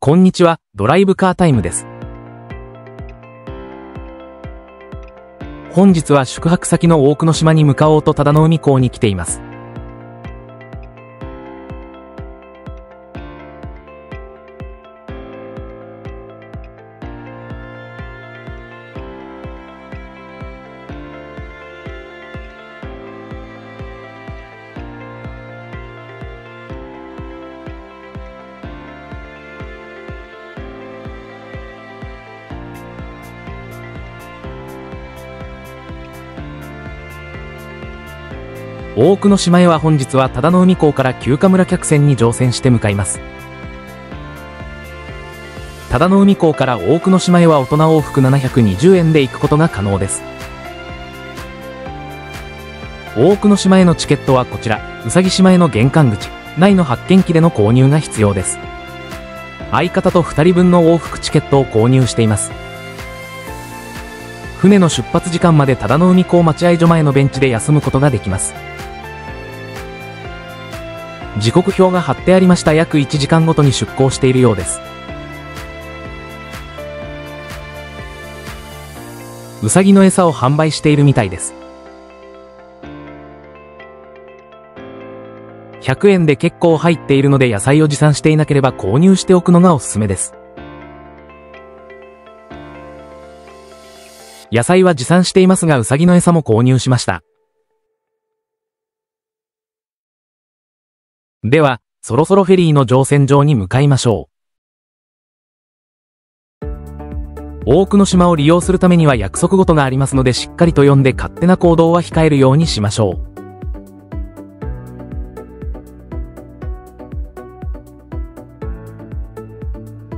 こんにちは、ドライブカータイムです。本日は宿泊先の大久野島に向かおうと忠野海港に来ています。大久野島へは本日は忠野海港から休暇村客船に乗船して向かいます。忠野海港から大久野島へは大人往復720円で行くことが可能です。大久野島へのチケットはこちら、うさぎ島への玄関口内の発券機での購入が必要です。相方と2人分の往復チケットを購入しています。船の出発時間まで忠野海港待合所前のベンチで休むことができます。時刻表が貼ってありました。約1時間ごとに出港しているようです。うさぎの餌を販売しているみたいです。100円で結構入っているので野菜を持参していなければ購入しておくのがおすすめです。野菜は持参していますがうさぎの餌も購入しました。では、そろそろフェリーの乗船場に向かいましょう。大久野島を利用するためには約束事がありますのでしっかりと読んで勝手な行動は控えるようにしましょ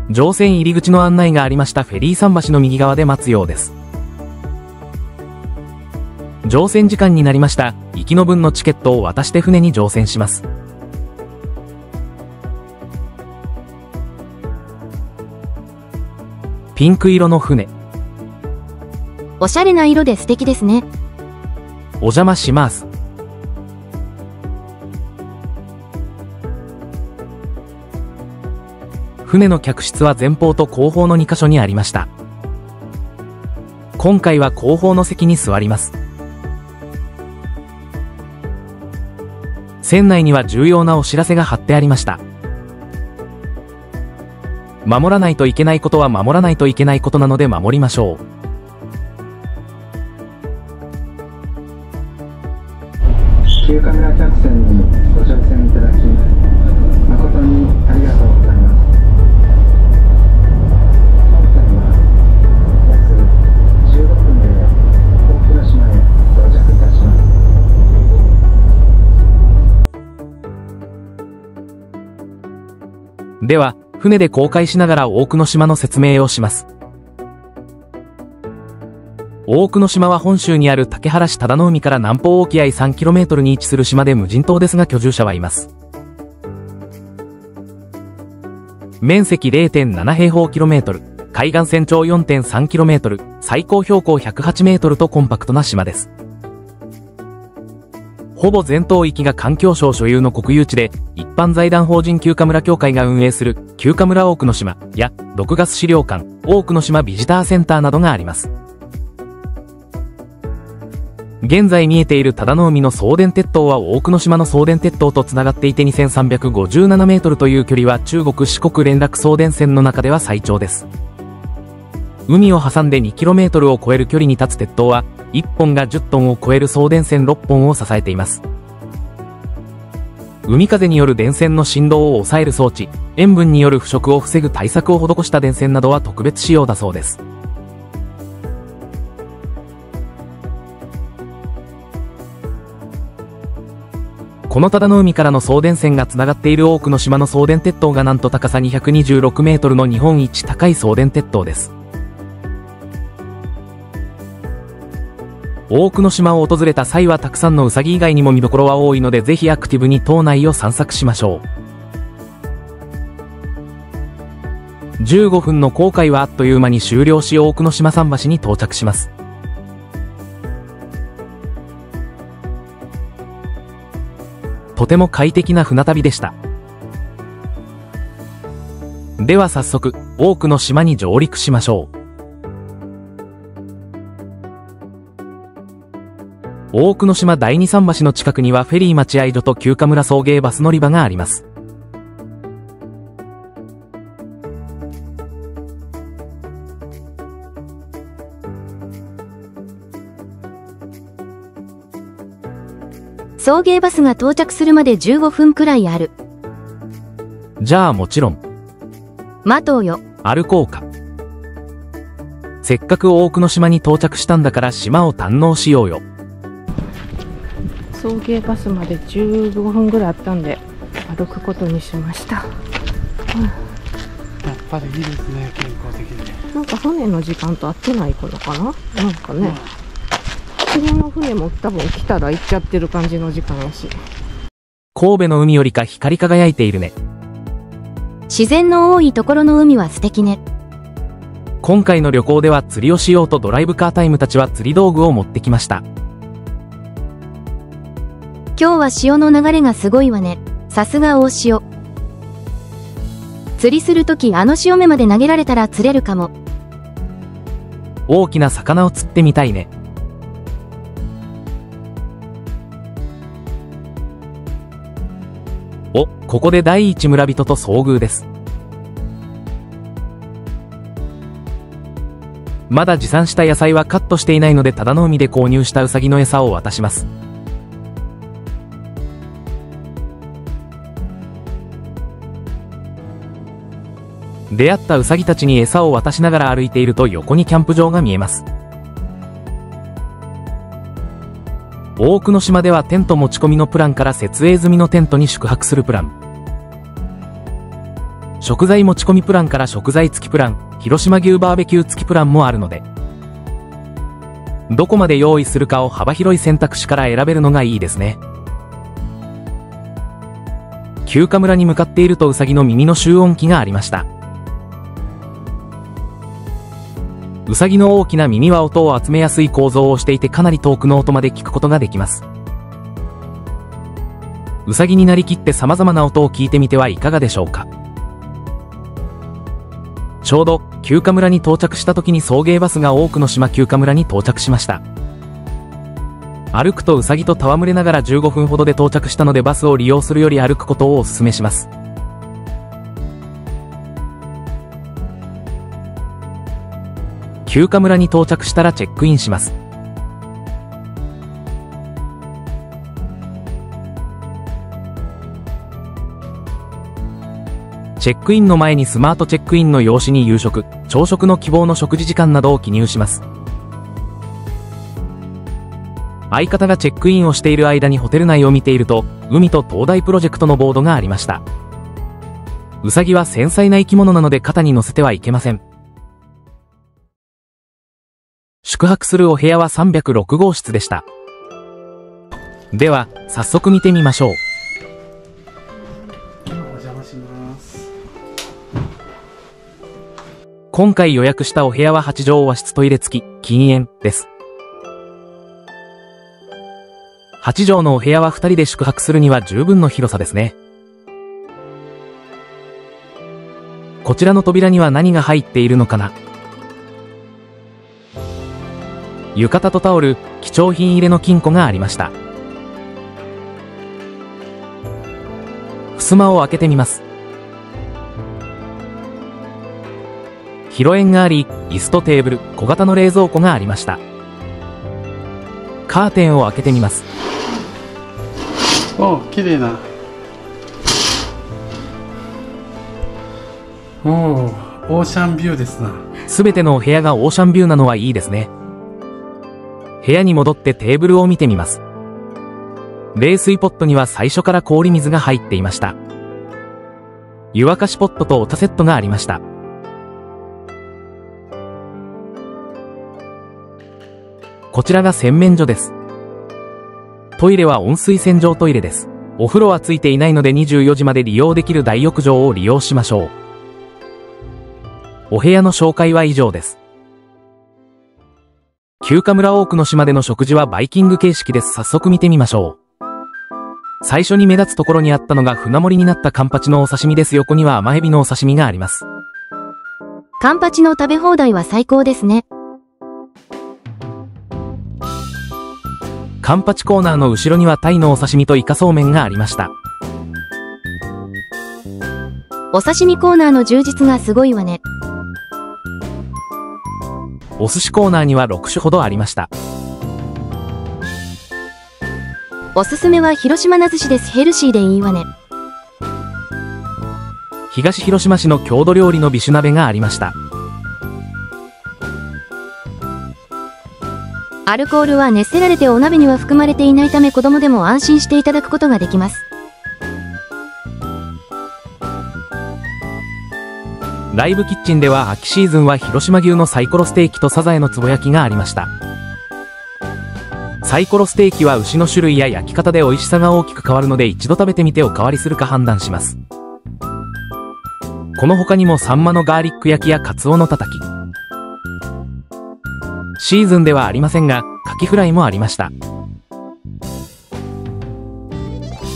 う。乗船入り口の案内がありましたフェリー桟橋の右側で待つようです。乗船時間になりました。行きの分のチケットを渡して船に乗船します。ピンク色の船。おしゃれな色で素敵ですね。お邪魔します。船の客室は前方と後方の2カ所にありました。今回は後方の席に座ります。船内には重要なお知らせが貼ってありました。守らないといけないことは守らないといけないことなので守りましょう。休暇村客船にご乗船いただき誠にありがとうございます。本船は約15分で大久野島へ到着いたします。では船で航海しながら大久野島の説明をします。大久野島は本州にある竹原市忠野海から南方沖合 3km に位置する島で無人島ですが居住者はいます。面積 0.7 平方キロメートル、海岸線長 4.3km、最高標高108メートルとコンパクトな島です。ほぼ全島域が環境省所有の国有地で、一般財団法人休暇村協会が運営する休暇村大久野島や毒ガス資料館、大久野島ビジターセンターなどがあります。現在見えている忠野海の送電鉄塔は大久野島の送電鉄塔とつながっていて2357メートルという距離は中国四国連絡送電線の中では最長です。海を挟んで 2km を超える距離に立つ鉄塔は、1本が10トンを超える送電線6本を支えています。海風による電線の振動を抑える装置、塩分による腐食を防ぐ対策を施した電線などは特別仕様だそうです。この忠野海からの送電線がつながっている大久野島の送電鉄塔がなんと高さ226メートルの日本一高い送電鉄塔です。大久野島を訪れた際はたくさんのウサギ以外にも見どころは多いのでぜひアクティブに島内を散策しましょう。15分の航海はあっという間に終了し大久野島桟橋に到着します。とても快適な船旅でした。では早速、多くの島に上陸しましょう。大久野島第二桟橋の近くにはフェリー待合所と休暇村送迎バス乗り場があります。送迎バスが到着するまで15分くらいある。じゃあもちろん。待とうよ。歩こうか。せっかく大久野島に到着したんだから島を堪能しようよ。送迎バスまで15分ぐらいあったんで歩くことにしました。やっぱりいいですね、健康的で。なんか船の時間と合ってないのかな。なんかね、次の船も多分来たら行っちゃってる感じの時間やし。神戸の海よりか光り輝いているね。自然の多いところの海は素敵ね。今回の旅行では釣りをしようとドライブカータイムたちは釣り道具を持ってきました。今日は潮の流れがすごいわね。さすが大潮。釣りするときあの潮目まで投げられたら釣れるかも。大きな魚を釣ってみたいね。お、ここで第一村人と遭遇です。まだ持参した野菜はカットしていないので、ただの海で購入したウサギの餌を渡します。出会ったウサギたちに餌を渡しながら歩いていると、横にキャンプ場が見えます。大久野島ではテント持ち込みのプランから設営済みのテントに宿泊するプラン、食材持ち込みプランから食材付きプラン、広島牛バーベキュー付きプランもあるので、どこまで用意するかを幅広い選択肢から選べるのがいいですね。休暇村に向かっているとウサギの耳の集音機がありました。ウサギの大きな耳は音を集めやすい構造をしていて、かなり遠くの音まで聞くことができます。ウサギになりきって様々な音を聞いてみてはいかがでしょうか。ちょうど休暇村に到着した時に送迎バスが大久野島休暇村に到着しました。歩くとウサギと戯れながら15分ほどで到着したので、バスを利用するより歩くことをお勧めします。休暇村に到着したらチェックインします。チェックインの前にスマートチェックインの用紙に夕食、朝食の希望の食事時間などを記入します。相方がチェックインをしている間にホテル内を見ていると、海と灯台プロジェクトのボードがありました。ウサギは繊細な生き物なので肩に乗せてはいけません。宿泊するお部屋は306号室でした。では早速見てみましょう。お邪魔します。今回予約したお部屋は8畳和室トイレ付き禁煙です。8畳のお部屋は2人で宿泊するには十分の広さですね。こちらの扉には何が入っているのかな。浴衣とタオル、貴重品入れの金庫がありました。襖を開けてみます。広縁があり、椅子とテーブル、小型の冷蔵庫がありました。カーテンを開けてみます。お、綺麗な。おお、オーシャンビューですな。すべてのお部屋がオーシャンビューなのはいいですね。部屋に戻ってテーブルを見てみます。冷水ポットには最初から氷水が入っていました。湯沸かしポットとお茶セットがありました。こちらが洗面所です。トイレは温水洗浄トイレです。お風呂はついていないので24時まで利用できる大浴場を利用しましょう。お部屋の紹介は以上です。休暇村大久野島での食事はバイキング形式です。早速見てみましょう。最初に目立つところにあったのが船盛りになったカンパチのお刺身です。横には甘エビのお刺身があります。カンパチの食べ放題は最高ですね。カンパチコーナーの後ろにはタイのお刺身とイカそうめんがありました。お刺身コーナーの充実がすごいわね。お寿司コーナーには6種ほどありました。おすすめは広島菜寿司です。ヘルシーでいいわね。東広島市の郷土料理のビシュ鍋がありました。アルコールは熱せられてお鍋には含まれていないため、子供でも安心していただくことができます。ライブキッチンでは秋シーズンは広島牛のサイコロステーキとサザエのつぼ焼きがありました。サイコロステーキは牛の種類や焼き方で美味しさが大きく変わるので、一度食べてみておかわりするか判断します。この他にもサンマのガーリック焼きやカツオのたたき、シーズンではありませんがカキフライもありました。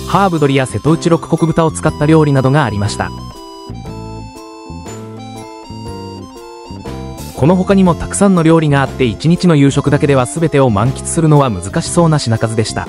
ハーブ鶏や瀬戸内六穀豚を使った料理などがありました。この他にもたくさんの料理があって、1日の夕食だけでは全てを満喫するのは難しそうな品数でした。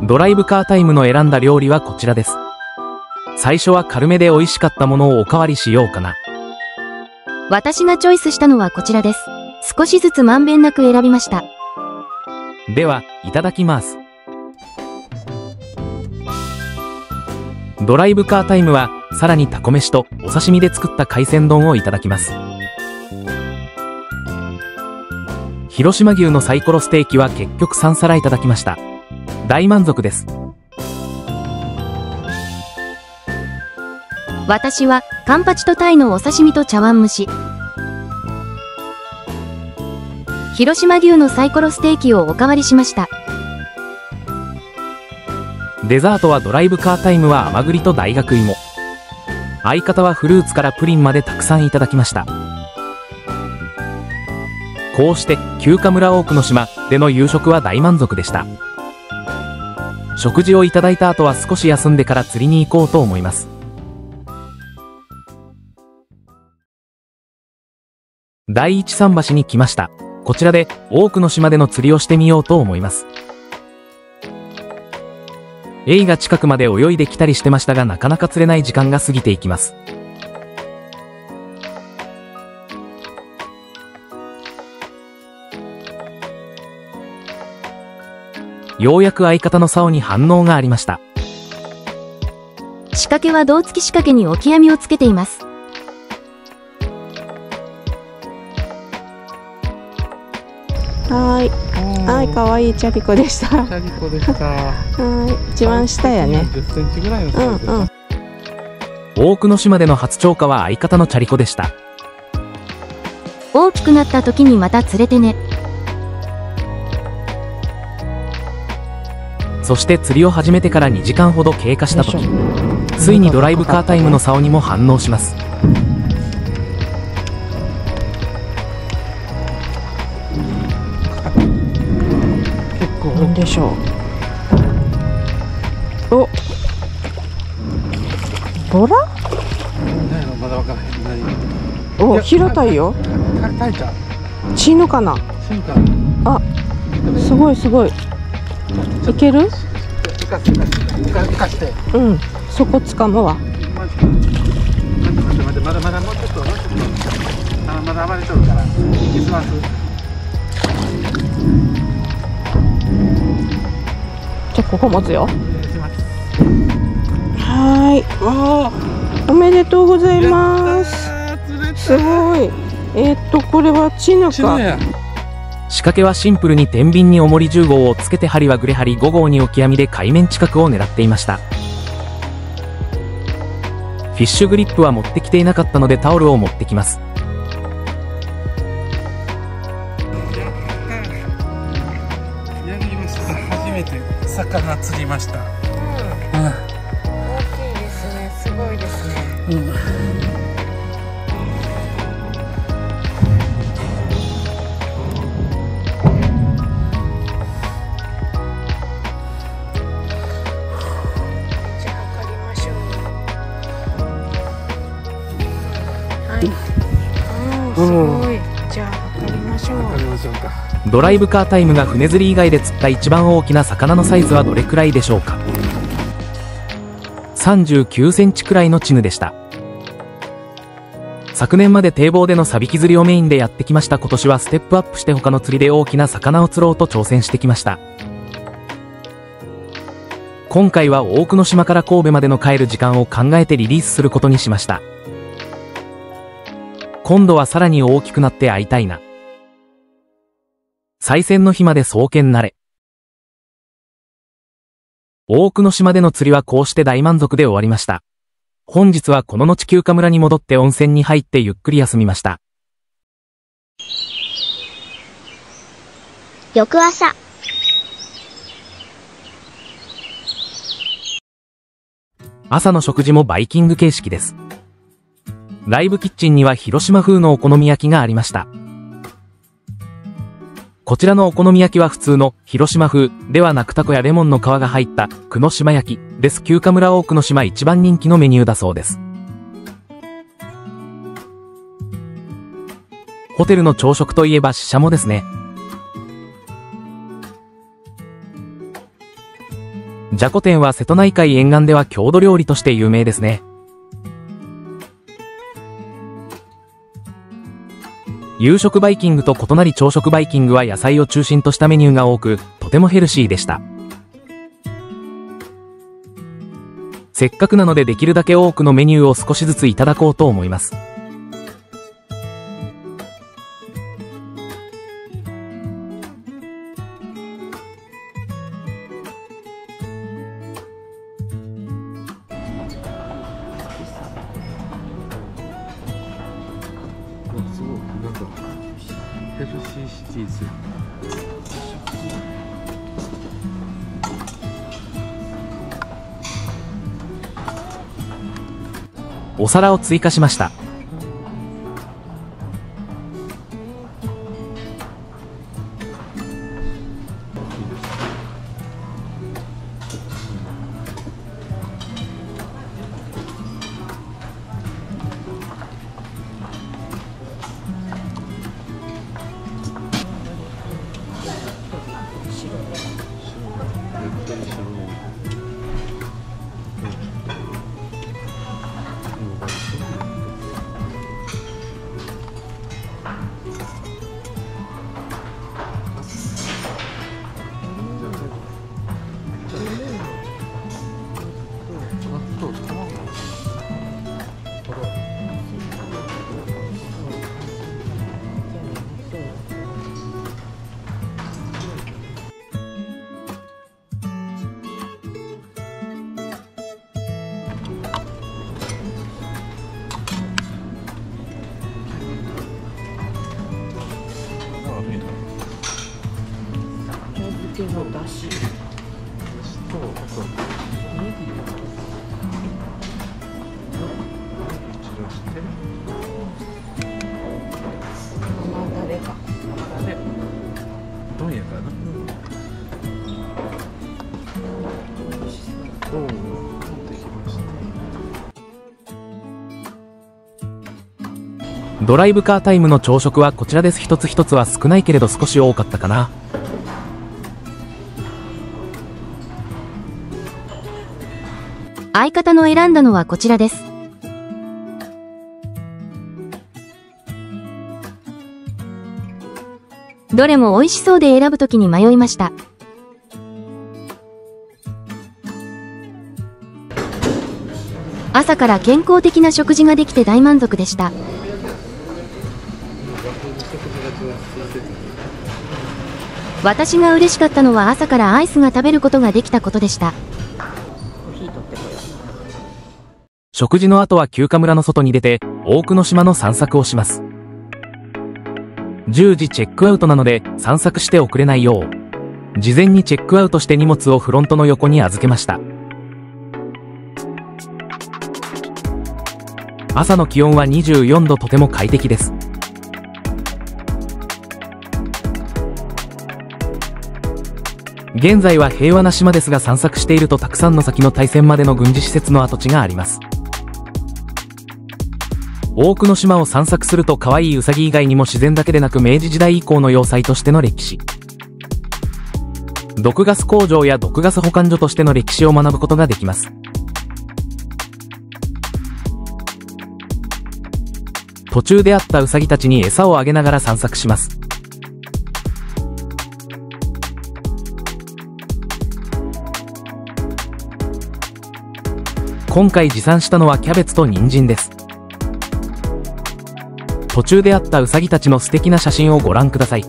ドライブカータイムの選んだ料理はこちらです。最初は軽めで美味しかったものをおかわりしようかな。私がチョイスしたのはこちらです。少しずつまんべんなく選びました。では、いただきます。ドライブカータイムは、さらにタコ飯とお刺身で作った海鮮丼をいただきます。広島牛のサイコロステーキは結局3皿いただきました。大満足です。私はカンパチとタイのお刺身と茶碗蒸し、広島牛のサイコロステーキをおかわりしました。デザートはドライブカータイムは甘栗と大学芋、相方はフルーツからプリンまでたくさんいただきました。こうして休暇村多くの島での夕食は大満足でした。食事をいただいた後は少し休んでから釣りに行こうと思います。第一桟橋に来ました。こちらで多くの島での釣りをしてみようと思います。エイが近くまで泳いできたりしてましたが、なかなか釣れない時間が過ぎていきます。ようやく相方の竿に反応がありました。仕掛けは胴付き仕掛けにオキアミをつけています。はい、かわいいチャリコでした。チャリコでした。はい、一番下やね。10センチぐらいのサイズ。多くの島での初釣果は相方のチャリコでした。大きくなった時にまた釣れてね。そして釣りを始めてから2時間ほど経過した時、ついにドライブカータイムの竿にも反応します。なんでしょう。お、ボラ？まだわからへん。お、平たいよ。タイちゃん。チーノかな。あ、すごいすごい。いける？浮かして。うん、そこ掴むわ。待ってまだもうちょっとまだ暴れとるからキスマス。じゃあここ持つよ。はい。おめでとうございます。すごい。これはチヌか。仕掛けはシンプルに天秤に重り10号をつけて、針はグレ針5号にオキアミで海面近くを狙っていました。フィッシュグリップは持ってきていなかったのでタオルを持ってきます。魚釣りました。大きいですね。すごいですね。じゃあ測りましょう。はい。すごい。じゃあ測りましょう。測りましょうか。ドライブカータイムが船釣り以外で釣った一番大きな魚のサイズはどれくらいでしょうか。39センチくらいのチヌでした。昨年まで堤防でのサビキ釣りをメインでやってきました。今年はステップアップして他の釣りで大きな魚を釣ろうと挑戦してきました。今回は大久野島から神戸までの帰る時間を考えてリリースすることにしました。今度はさらに大きくなって会いたいな。再戦の日まで送検なれ。大久野島での釣りはこうして大満足で終わりました。本日はこの後休暇村に戻って温泉に入ってゆっくり休みました。翌朝。朝の食事もバイキング形式です。ライブキッチンには広島風のお好み焼きがありました。こちらのお好み焼きは普通の広島風ではなくタコやレモンの皮が入った久野島焼きです。休暇村大久野島一番人気のメニューだそうです。ホテルの朝食といえばししゃもですね。じゃこ天は瀬戸内海沿岸では郷土料理として有名ですね。夕食バイキングと異なり朝食バイキングは野菜を中心としたメニューが多く、とてもヘルシーでした。せっかくなのでできるだけ多くのメニューを少しずついただこうと思います。すごいなんかヘルシーシティーズ。お皿を追加しました。漬けのだし。とあとネギを散らして生だれか。でどんやかな。おお、持ってきました。ドライブカータイムの朝食はこちらです。一つ一つは少ないけれど少し多かったかな。相方の選んだのはこちらです。どれも美味しそうで選ぶときに迷いました。朝から健康的な食事ができて大満足でした。私が嬉しかったのは朝からアイスが食べることができたことでした。食事の後は休暇村の外に出て大久野島の散策をします。10時チェックアウトなので散策して遅れないよう事前にチェックアウトして荷物をフロントの横に預けました。朝の気温は24度、とても快適です。現在は平和な島ですが、散策しているとたくさんの先の大戦までの軍事施設の跡地があります。多くの島を散策すると可愛いウサギ以外にも自然だけでなく明治時代以降の要塞としての歴史、毒ガス工場や毒ガス保管所としての歴史を学ぶことができます。途中で会ったウサギたちに餌をあげながら散策します。今回持参したのはキャベツと人参です。途中で会ったウサギたちの素敵な写真をご覧ください。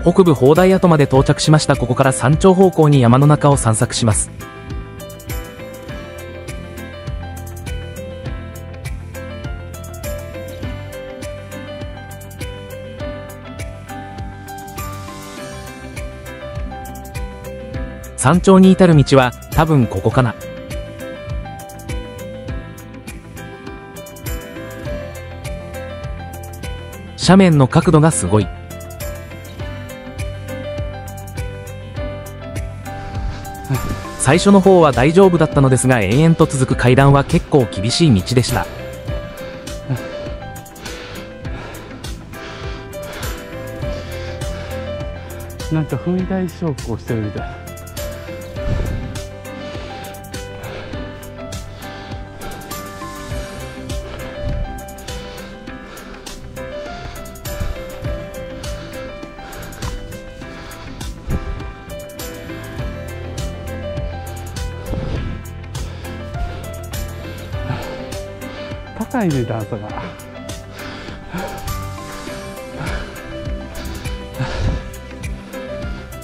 北部砲台跡まで到着しました。ここから山頂方向に山の中を散策します。山頂に至る道は多分ここかな。斜面の角度がすごい。最初の方は大丈夫だったのですが、延々と続く階段は結構厳しい道でした。なんか踏み台昇降してるみたい。高いね、段差が。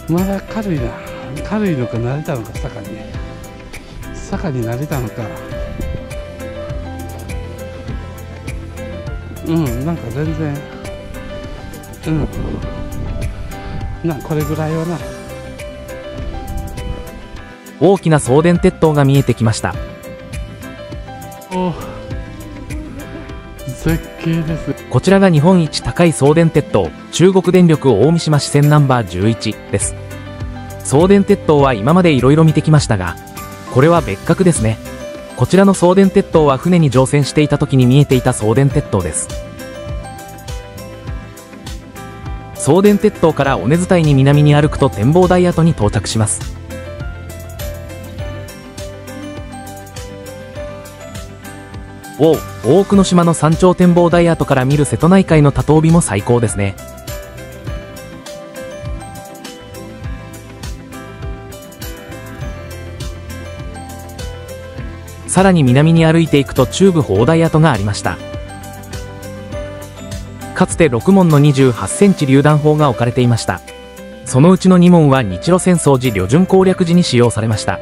まだ軽いな。軽いのか慣れたのか、坂に慣れたのか。なんか全然これぐらいはな。大きな送電鉄塔が見えてきました。絶景です。こちらが日本一高い送電鉄塔、中国電力大三島支線ナンバー11です。送電鉄塔は今までいろいろ見てきましたが、これは別格ですね。こちらの送電鉄塔は船に乗船していた時に見えていた送電鉄塔です。送電鉄塔から尾根伝いに南に歩くと展望台跡に到着します。大久野島の山頂展望台跡から見る瀬戸内海の多島美も最高ですね。さらに南に歩いていくと中部砲台跡がありました。かつて6門の28センチ榴弾砲が置かれていました。そのうちの2門は日露戦争時旅順攻略時に使用されました。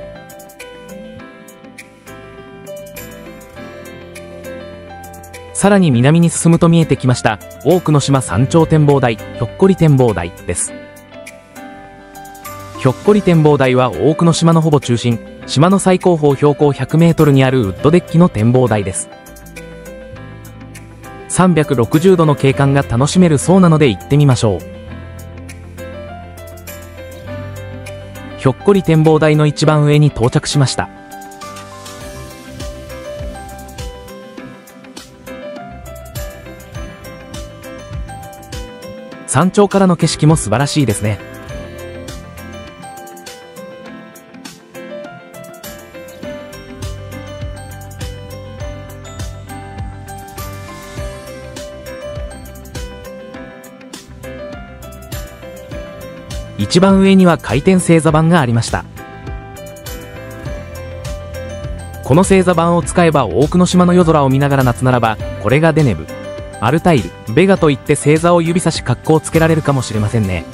さらに南に進むと見えてきました大久野島山頂展望台、ひょっこり展望台です。ひょっこり展望台は大久野島のほぼ中心、島の最高峰標高100メートルにあるウッドデッキの展望台です。360度の景観が楽しめるそうなので行ってみましょう。ひょっこり展望台の一番上に到着しました。山頂からの景色も素晴らしいですね。一番上には回転正座板がありました。この正座板を使えば多くの島の夜空を見ながら夏ならば、これがデネブ、アルタイル、ベガといって正座を指差し格好をつけられるかもしれませんね。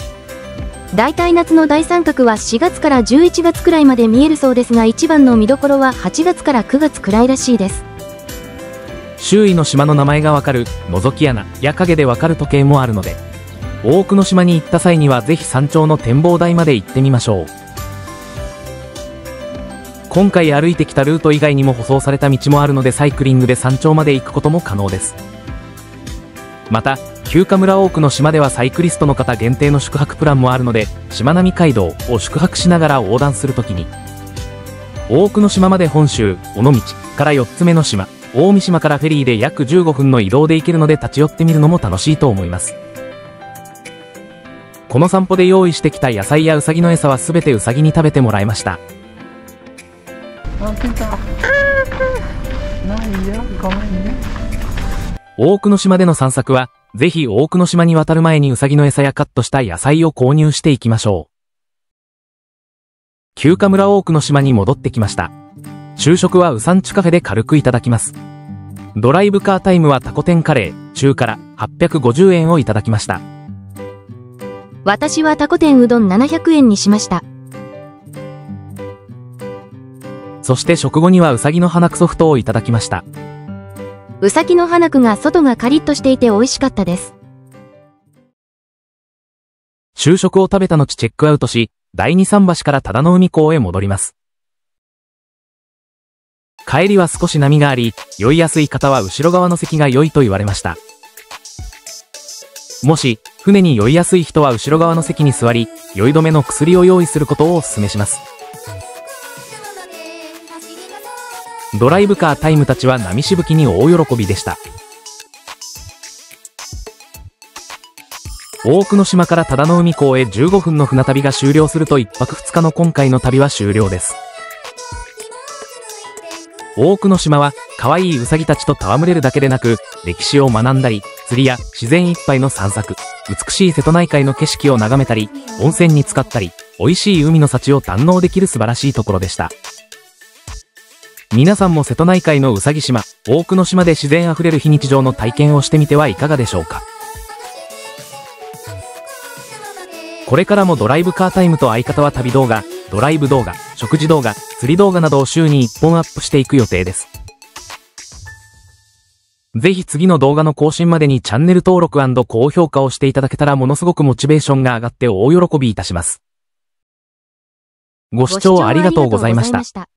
だいたい夏の大三角は4月から11月くらいまで見えるそうですが、一番の見どころは8月から9月くらいらしいです。周囲の島の名前がわかる覗き穴や影でわかる時計もあるので、大久野島に行った際にはぜひ山頂の展望台まで行ってみましょう。今回歩いてきたルート以外にも舗装された道もあるので、サイクリングで山頂まで行くことも可能です。また休暇村大久野島ではサイクリストの方限定の宿泊プランもあるので、しまなみ海道を宿泊しながら横断するときに、大久野島まで本州尾道から4つ目の島大三島からフェリーで約15分の移動で行けるので、立ち寄ってみるのも楽しいと思います。この散歩で用意してきた野菜やウサギの餌は全てウサギに食べてもらいました。大久野島での散策は、ぜひ大久野島に渡る前にウサギの餌やカットした野菜を購入していきましょう。休暇村大久野島に戻ってきました。昼食はウサンチュカフェで軽くいただきます。ドライブカータイムはタコ天カレー、中辛850円をいただきました。私はタコ天うどん700円にしました。そして食後にはウサギの花クソフトをいただきました。ウサギの花クが外がカリッとしていて美味しかったです。昼食を食べた後チェックアウトし、第二桟橋から忠野海港へ戻ります。帰りは少し波があり、酔いやすい方は後ろ側の席が良いと言われました。もし、船に酔いやすい人は後ろ側の席に座り、酔い止めの薬を用意することをお勧めします。ドライブカータイムたちは波しぶきに大喜びでした。大久野島から忠野海港へ15分の船旅が終了すると、1泊2日の今回の旅は終了です。大久野島は可愛いウサギたちと戯れるだけでなく、歴史を学んだり、釣りや自然いっぱいの散策、美しい瀬戸内海の景色を眺めたり、温泉に浸かったり、美味しい海の幸を堪能できる素晴らしいところでした。皆さんも瀬戸内海のうさぎ島、大久野島で自然あふれる非日常の体験をしてみてはいかがでしょうか。これからもドライブカータイムと相方は旅動画、ドライブ動画、食事動画、釣り動画などを週に1本アップしていく予定です。ぜひ次の動画の更新までにチャンネル登録&高評価をしていただけたらものすごくモチベーションが上がって大喜びいたします。ご視聴ありがとうございました。